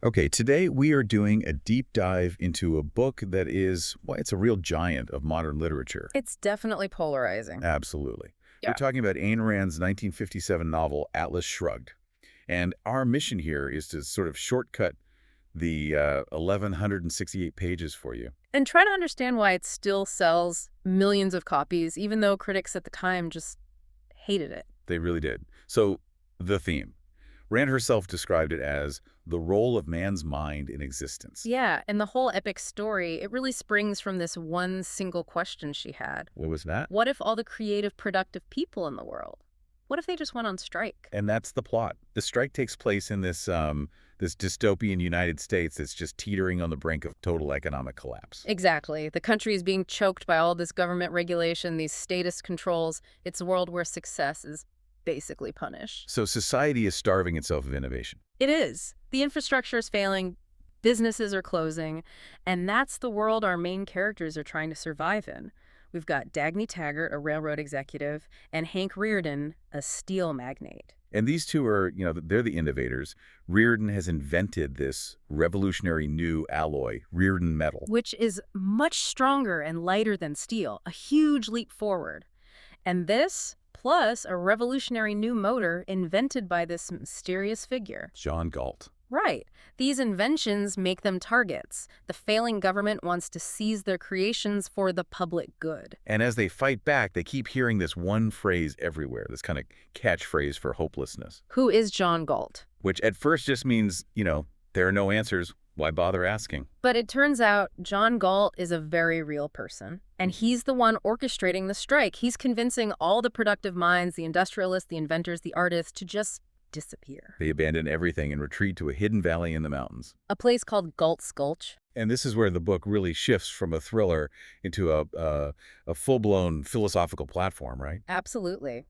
Okay, today we are doing a deep dive into a book that is, well, it's a real giant of modern literature. It's definitely polarizing. Absolutely. We're Yeah. talking about Ayn Rand's 1957 novel, Atlas Shrugged. And our mission here is to sort of shortcut the 1,168 pages for you. And try to understand why it still sells millions of copies, even though critics at the time just hated it. They really did. So, the theme. Rand herself described it as the role of man's mind in existence. Yeah, and the whole epic story, it really springs from this one single question she had. What was that? What if all the creative, productive people in the world, what if they just went on strike? And that's the plot. The strike takes place in this dystopian United States that's just teetering on the brink of total economic collapse. Exactly. The country is being choked by all this government regulation, these status controls. It's a world where success is basically punished. So society is starving itself of innovation. It is. The infrastructure is failing, businesses are closing, and that's the world our main characters are trying to survive in. We've got Dagny Taggart, a railroad executive, and Hank Rearden, a steel magnate. And these two are, they're the innovators. Rearden has invented this revolutionary new alloy, Rearden metal. Which is much stronger and lighter than steel, a huge leap forward. And this, plus a revolutionary new motor invented by this mysterious figure. John Galt. Right. These inventions make them targets. The failing government wants to seize their creations for the public good. And as they fight back, they keep hearing this one phrase everywhere, this kind of catchphrase for hopelessness, Who is John Galt? which at first just means, there are no answers. Why bother asking? But it turns out John Galt is a very real person, and he's the one orchestrating the strike. He's convincing all the productive minds, the industrialists, the inventors, the artists, to just disappear. They abandon everything and retreat to a hidden valley in the mountains. A place called Galt's Gulch. And this is where the book really shifts from a thriller into a full-blown philosophical platform, right? Absolutely.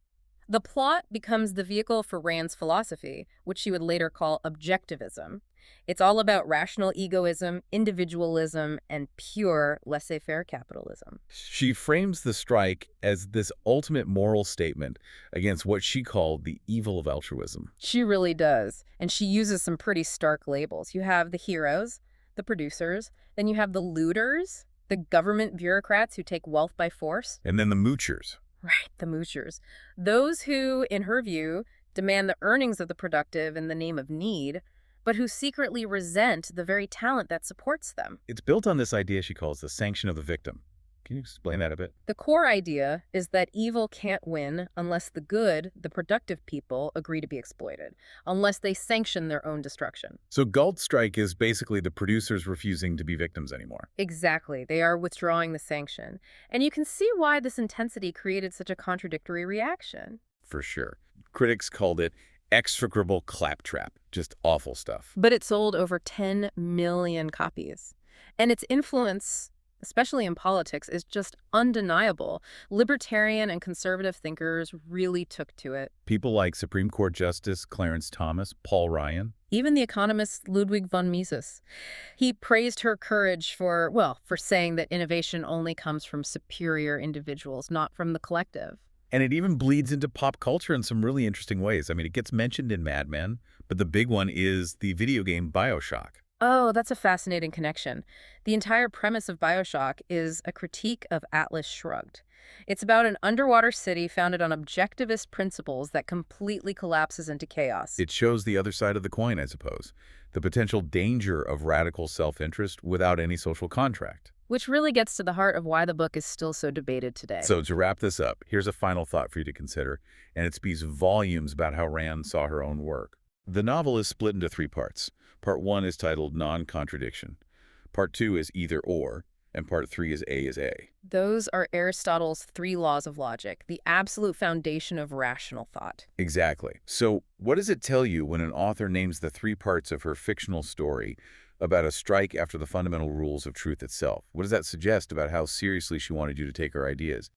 The plot becomes the vehicle for Rand's philosophy, which she would later call Objectivism. It's all about rational egoism, individualism, and pure laissez-faire capitalism. She frames the strike as this ultimate moral statement against what she called the evil of altruism. She really does. And she uses some pretty stark labels. You have the heroes, the producers, then you have the looters, the government bureaucrats who take wealth by force. And then the moochers. Right, the moochers. Those who, in her view, demand the earnings of the productive in the name of need, but who secretly resent the very talent that supports them. It's built on this idea she calls the sanction of the victim. Can you explain that a bit? The core idea is that evil can't win unless the good, the productive people, agree to be exploited, unless they sanction their own destruction. So Galt's strike is basically the producers refusing to be victims anymore. Exactly. They are withdrawing the sanction. And you can see why this intensity created such a contradictory reaction. For sure. Critics called it execrable claptrap. Just awful stuff. But it sold over 10 million copies. And its influence, especially in politics, is just undeniable. Libertarian and conservative thinkers really took to it. People like Supreme Court Justice Clarence Thomas, Paul Ryan. Even the economist Ludwig von Mises. He praised her courage for saying that innovation only comes from superior individuals, not from the collective. And it even bleeds into pop culture in some really interesting ways. I mean, it gets mentioned in Mad Men, but the big one is the video game BioShock. Oh, that's a fascinating connection. The entire premise of BioShock is a critique of Atlas Shrugged. It's about an underwater city founded on objectivist principles that completely collapses into chaos. It shows the other side of the coin, I suppose. The potential danger of radical self-interest without any social contract. Which really gets to the heart of why the book is still so debated today. So to wrap this up, here's a final thought for you to consider, and it speaks volumes about how Rand saw her own work. The novel is split into three parts. Part 1 is titled Non-Contradiction. Part 2 is Either Or, and Part 3 is A is A. Those are Aristotle's three laws of logic, the absolute foundation of rational thought. Exactly. So what does it tell you when an author names the three parts of her fictional story about a strike after the fundamental rules of truth itself? What does that suggest about how seriously she wanted you to take her ideas?